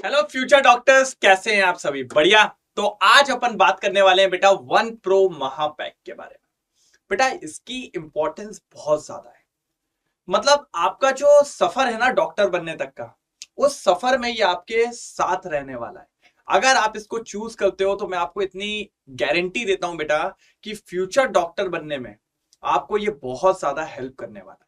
Hello future doctors, कैसे हैं आप सभी? बढ़िया। तो आज अपन बात करने वाले हैं बेटा वन प्रो महापैक के बारे में। बेटा इसकी इंपॉर्टेंस बहुत ज्यादा है। मतलब आपका जो सफर है ना डॉक्टर बनने तक का, उस सफर में ये आपके साथ रहने वाला है। अगर आप इसको चूज करते हो तो मैं आपको इतनी गारंटी देता हूं बेटा कि फ्यूचर डॉक्टर बनने में आपको ये बहुत ज्यादा हेल्प करने वाला है।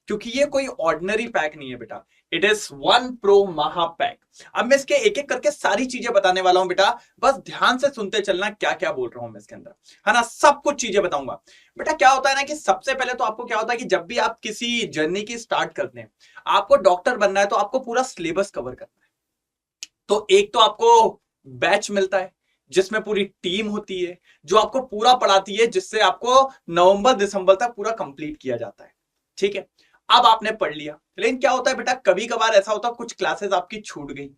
क्योंकि ये कोई ऑर्डिनरी पैक नहीं है बेटा, इट इज वन प्रो महापैक। अब मैं इसके एक एक करके सारी चीजें बताने वाला हूं बेटा, बस ध्यान से सुनते चलना क्या क्या बोल रहा हूं मैं इसके अंदर, है ना। सब कुछ चीजें बताऊंगा। बेटा क्या होता है ना कि सबसे पहले तो आपको क्या होता है कि जब भी आप किसी जर्नी की स्टार्ट करते हैं, आपको डॉक्टर बनना है तो आपको पूरा सिलेबस कवर करना है। तो एक तो आपको बैच मिलता है जिसमें पूरी टीम होती है जो आपको पूरा पढ़ाती है, जिससे आपको नवंबर दिसंबर तक पूरा कंप्लीट किया जाता है। ठीक है, अब आपने पढ़ लिया, लेकिन क्या होता है बेटा, कभी कभार ऐसा होता है कुछ क्लासेस आपकी छूट गई,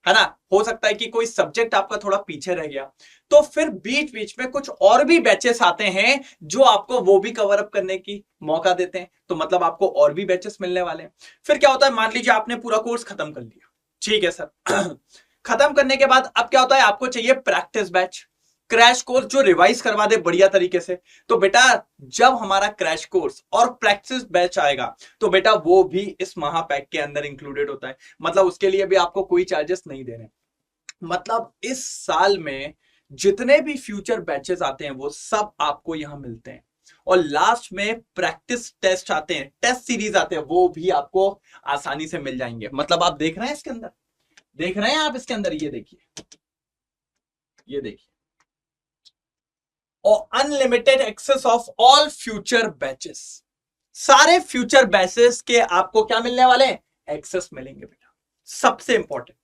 है ना। हो सकता है कि कोई सब्जेक्ट आपका थोड़ा पीछे रह गया, तो फिर बीच बीच में कुछ और भी बैचेस आते हैं जो आपको वो भी कवर अप करने की मौका देते हैं। तो मतलब आपको और भी बैचेस मिलने वाले हैं। फिर क्या होता है, मान लीजिए आपने पूरा कोर्स खत्म कर लिया, ठीक है सर। खत्म करने के बाद अब क्या होता है, आपको चाहिए प्रैक्टिस बैच, क्रैश कोर्स जो रिवाइज करवा दे बढ़िया तरीके से। तो बेटा जब हमारा क्रैश कोर्स और प्रैक्टिस बैच आएगा तो बेटा वो भी इस महापैक के अंदर इंक्लूडेड होता है। मतलब उसके लिए भी आपको कोई चार्जेस नहीं देने। मतलब इस साल में जितने भी फ्यूचर बैचेस आते हैं वो सब आपको यहां मिलते हैं। और लास्ट में प्रैक्टिस टेस्ट आते हैं, टेस्ट सीरीज आते हैं, वो भी आपको आसानी से मिल जाएंगे। मतलब आप देख रहे हैं इसके अंदर, देख रहे हैं आप इसके अंदर, ये देखिए, ये देखिए। और unlimited access of all future batches, सारे फ्यूचर बैचेस के आपको क्या मिलने वाले हैं, एक्सेस मिलेंगे बेटा। सबसे इंपॉर्टेंट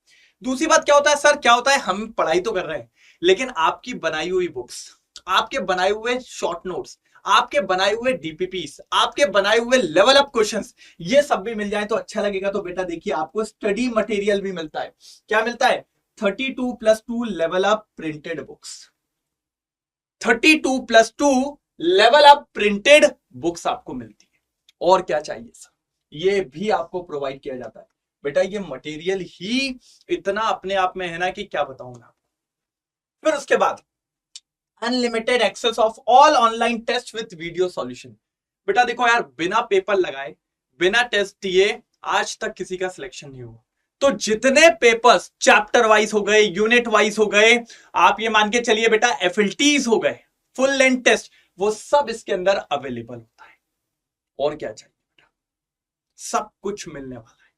दूसरी बात क्या होता है सर, क्या होता है, हम पढ़ाई तो कर रहे हैं लेकिन आपकी बनाई हुई बुक्स, आपके बनाए हुए शॉर्ट नोट्स, आपके बनाए हुए डीपीपीस, आपके बनाए हुए लेवल अप क्वेश्चंस, ये सब भी मिल जाए तो अच्छा लगेगा। तो बेटा देखिए आपको स्टडी मटेरियल भी मिलता है। क्या मिलता है, 32+2 level up printed books, 32+2 level up printed books आपको मिलती है। और क्या चाहिए सर, ये भी आपको प्रोवाइड किया जाता है। बेटा ये मटेरियल ही इतना अपने आप में है ना कि क्या बताऊं मैं आपको। फिर उसके बाद unlimited access of all online test with video solution. बेटा देखो यार, बिना पेपर लगाए, बिना टेस्ट दिए आज तक किसी का सिलेक्शन नहीं हुआ। तो जितने पेपर्स चैप्टर वाइज हो गए, यूनिट वाइज हो गए, आप ये मान के चलिए बेटा एफएलटीज हो गए, फुल लेंथ टेस्ट, वो सब इसके अंदर अवेलेबल होता है। और क्या चाहिए बेटा, सब कुछ मिलने वाला है।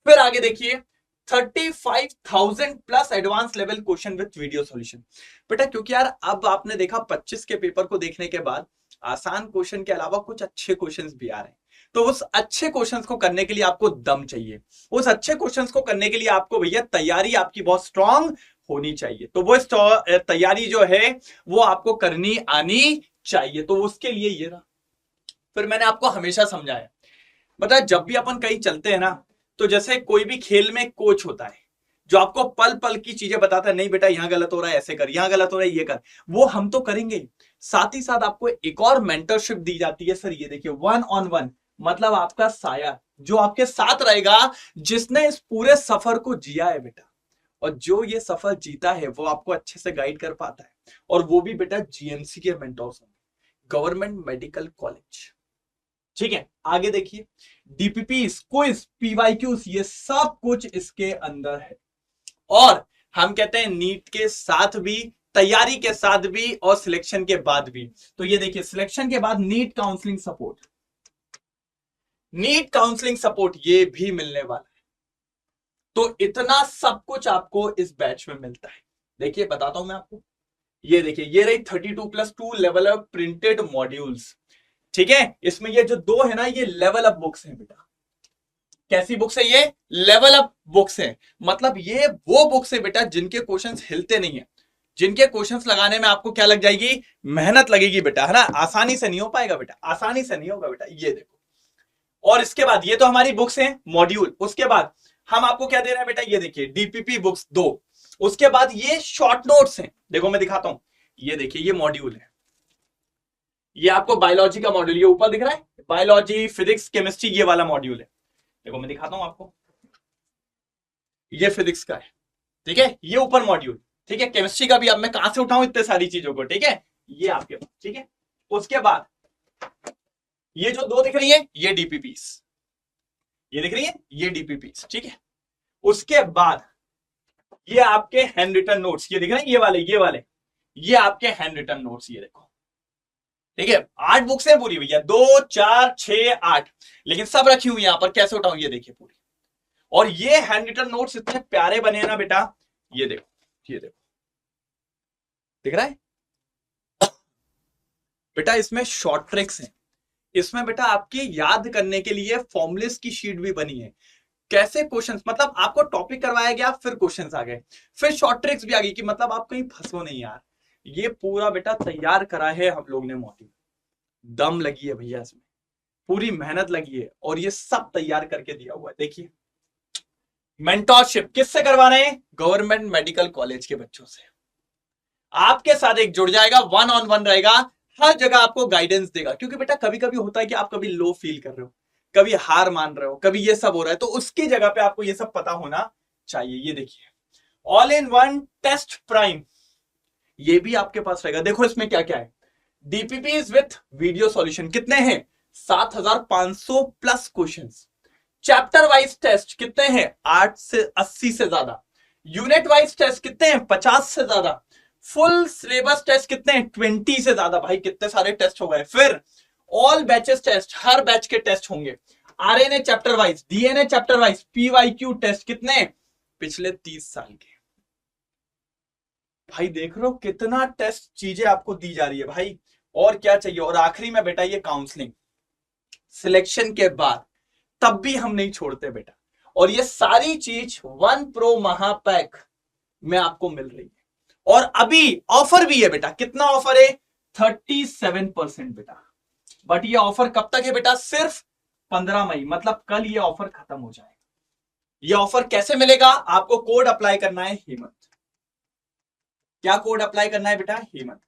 फिर आगे देखिए, 35,000 plus advance level question with video solution. बेटा क्योंकि यार अब आपने देखा 25 के पेपर को देखने के बाद आसान क्वेश्चन के अलावा कुछ अच्छे क्वेश्चंस भी आ रहे हैं। तो उस अच्छे क्वेश्चंस को करने के लिए आपको दम चाहिए, उस अच्छे क्वेश्चंस को करने के लिए आपको भैया तैयारी आपकी बहुत स्ट्रांग होनी चाहिए। तो वो तैयारी जो है वो आपको करनी आनी चाहिए। तो उसके लिए ये रहा। फिर मैंने आपको हमेशा समझाया, बता जब भी अपन कहीं चलते हैं ना, तो जैसे कोई भी खेल में कोच होता है जो आपको पल पल की चीजें बताता है, नहीं बेटा यहां गलत हो रहा है ऐसे कर, यहां गलत हो रहा है ये कर, वो हम तो करेंगे। साथ ही साथ आपको एक और मेंटरशिप दी जाती है सर, ये देखिए, वन ऑन वन। मतलब आपका साया जो आपके साथ रहेगा, जिसने इस पूरे सफर को जिया है बेटा, और जो ये सफर जीता है वो आपको अच्छे से गाइड कर पाता है। और वो भी बेटा जीएमसी के मेंटोर्स, गवर्नमेंट मेडिकल कॉलेज। ठीक है, आगे देखिए, डीपीपी, क्विज, पीवाईक्यूज, ये सब कुछ इसके अंदर है। और हम कहते हैं नीट के साथ भी, तैयारी के साथ भी, और सिलेक्शन के बाद भी। तो ये देखिए, सिलेक्शन के बाद NEET counselling support, NEET counselling support ये भी मिलने वाला है। तो इतना सब कुछ आपको इस बैच में मिलता है। देखिए बताता हूं मैं आपको, ये देखिए, ये रही 32+2 लेवल अप प्रिंटेड मॉड्यूल्स। ठीक है, इसमें ये जो दो है ना, ये लेवल अप बुक्स हैं बेटा। कैसी बुक्स है ये, लेवल अप बुक्स है। मतलब ये वो बुक्स है बेटा जिनके क्वेश्चंस हिलते नहीं है, जिनके क्वेश्चंस लगाने में आपको क्या लग जाएगी, मेहनत लगेगी बेटा, है ना। आसानी से नहीं हो पाएगा बेटा, आसानी से नहीं होगा बेटा। ये देखो, और इसके बाद ये तो हमारी बुक्स हैं मॉड्यूल। उसके बाद हम आपको क्या दे रहे हैं बेटा, ये देखिए, डीपीपी बुक्स 2। उसके बाद ये शॉर्ट नोट्स हैं, देखो मैं दिखाता हूं, ये देखिए, ये मॉड्यूल है, ये आपको बायोलॉजी का मॉड्यूल, ये ऊपर दिख रहा है, बायोलॉजी, फिजिक्स, केमिस्ट्री, ये वाला मॉड्यूल है। देखो मैं दिखाता हूं आपको, ये फिजिक्स का है, ठीक है, ये ऊपर मॉड्यूल, ठीक है, केमिस्ट्री का भी। अब मैं कहां से उठाऊं इतने सारी चीजों को, ठीक है, ये आपके पास, ठीक है। उसके बाद ये जो दो दिख रही है ये डीपीपीस, ये दिख रही है ये डीपीपीस, ठीक है। उसके बाद ये आपके हैंड रिटन नोट्स, ये दिख रहे हैं ये वाले ये आपके हैंड रिटन नोट्स, ये देखो, ठीक है। 8 बुक्स हैं पूरी भैया, 2 4 6 8, लेकिन सब रखी हुई यहां पर, कैसे उठाऊं ये देखिए पूरी। और ये हैंड रिटन नोट्स इतने प्यारे बने हैं ना बेटा, ये देखो, ये देखो, दिख रहा है बेटा, इसमें शॉर्ट ट्रिक्स हैं, इसमें बेटा आपके याद करने के लिए फॉर्मुलेस की शीट भी बनी है, कैसे क्वेश्चंस, मतलब आपको टॉपिक करवाया गया, फिर क्वेश्चंस आ गए, फिर शॉर्ट ट्रिक्स भी आ गई कि मतलब आप कहीं फंसो नहीं यार। ये पूरा बेटा तैयार करा है हम लोग ने मॉड्यूल, दम लगी है भैया इसमें, पूरी मेहनत लगी है, और ये सब तैयार करके दिया हुआ है। देखिए, मेंटोरशिप किससे करवा रहे हैं? गवर्नमेंट मेडिकल कॉलेज के बच्चों से। आपके साथ एक जुड़ जाएगा, 1-on-1 रहेगा, हर जगह आपको गाइडेंस देगा। क्योंकि बेटा कभी कभी होता है कि आप कभी लो फील कर रहे हो, कभी हार मान रहे हो, कभी ये सब हो रहा है, तो उसकी जगह पे आपको ये सब पता होना चाहिए। ये देखिए, all in one test prime, ये भी आपके पास रहेगा। देखो इसमें क्या क्या है, डीपीपीज विथ वीडियो सॉल्यूशन, कितने हैं? 7500 plus questions. Chapter wise test कितने हैं? 8 से 80 से ज्यादा। यूनिट वाइज टेस्ट कितने हैं? 50 से ज्यादा। फुल सिलेबस टेस्ट कितने हैं? 20 से ज्यादा। भाई कितने सारे टेस्ट हो गए। फिर ऑल बैचेस टेस्ट, हर बैच के टेस्ट होंगे। RNA chapter wise, DNA chapter wise, PYQ test कितने? पिछले 30 साल के। भाई देख रहे हो कितना टेस्ट चीजें आपको दी जा रही है भाई, और क्या चाहिए। और आखिरी में बेटा ये काउंसलिंग सिलेक्शन के बाद, तब भी हम नहीं छोड़ते बेटा। और ये सारी चीज 1 प्रो महापैक में आपको मिल रही है। और अभी ऑफर भी है बेटा, कितना ऑफर है? 37% बेटा। बट ये ऑफर कब तक है बेटा? सिर्फ 15 मई, मतलब कल ये ऑफर खत्म हो जाएगा। ये ऑफर कैसे मिलेगा? आपको कोड अप्लाई करना है हेमंत। क्या कोड अप्लाई करना है बेटा? हेमंत।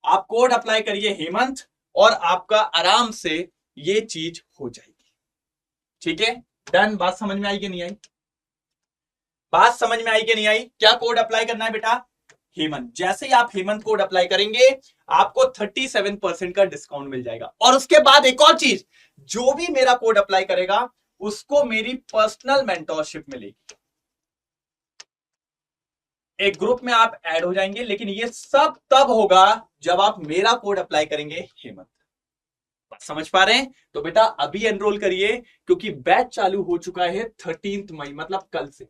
आप कोड अप्लाई करिए हेमंत, और आपका आराम से ये चीज हो जाएगी। ठीक है, डन। बात समझ में आई कि नहीं आई? बात समझ में आई कि नहीं आई? क्या कोड अप्लाई करना है बेटा? हेमंत। जैसे ही आप हेमंत कोड अप्लाई करेंगे, आपको 37% का डिस्काउंट मिल जाएगा। और उसके बाद एक और चीज, जो भी मेरा कोड अप्लाई करेगा उसको मेरी पर्सनल मेंटोरशिप मिलेगी। एक ग्रुप में आप ऐड हो जाएंगे, लेकिन ये सब तब होगा जब आप मेरा कोड अप्लाई करेंगे हेमंत। समझ पा रहे हैं? तो बेटा अभी एनरोल करिए, क्योंकि बैच चालू हो चुका है 13 मई, मतलब कल से।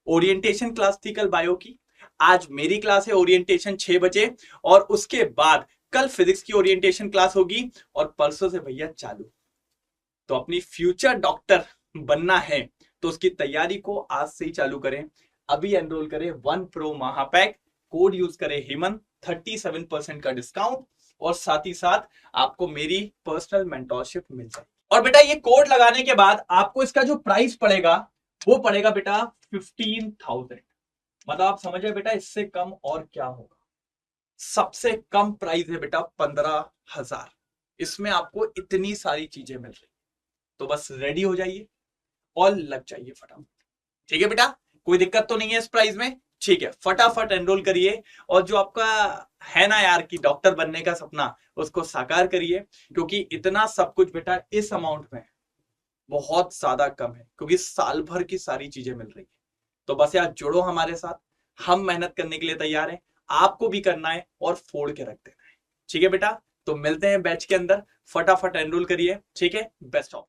ओरिएंटेशन क्लास थी कल बायो की, आज मेरी क्लास है ओरिएंटेशन 6 बजे, और उसके बाद कल फिजिक्स की ओरिएंटेशन क्लास होगी, और परसों से भैया चालू। तो अपनी फ्यूचर डॉक्टर बनना है तो उसकी तैयारी को आज से ही चालू करें। अभी एनरोल करें 1 प्रो महापैक, कोड यूज करें हेमंत, 37% का डिस्काउंट, और साथ ही साथ आपको मेरी पर्सनल मेंटोरशिप मिल जाएगी। और बेटा ये कोड लगाने के बाद आपको इसका जो प्राइस पड़ेगा वो पड़ेगा बेटा 15,000। मतलब आप समझ रहे बेटा, इससे कम और क्या होगा। सबसे कम प्राइस है बेटा 15,000। इसमें आपको इतनी सारी चीजें मिल रही, तो बस रेडी हो जाइए और लग जाइए फटाफट। ठीक है बेटा, कोई दिक्कत तो नहीं है इस प्राइस में? ठीक है, फटाफट एनरोल करिए, और जो आपका है ना यार कि डॉक्टर बनने का सपना, उसको साकार करिए। क्योंकि इतना सब कुछ बेटा इस अमाउंट में बहुत ज्यादा कम है, क्योंकि साल भर की सारी चीजें मिल रही है। तो बस यार जुड़ो हमारे साथ, हम मेहनत करने के लिए तैयार हैं, आपको भी करना है और फोड़ के रख देना है। ठीक है बेटा, तो मिलते हैं बैच के अंदर, फटाफट एनरोल करिए। ठीक है, बेस्ट ऑफ।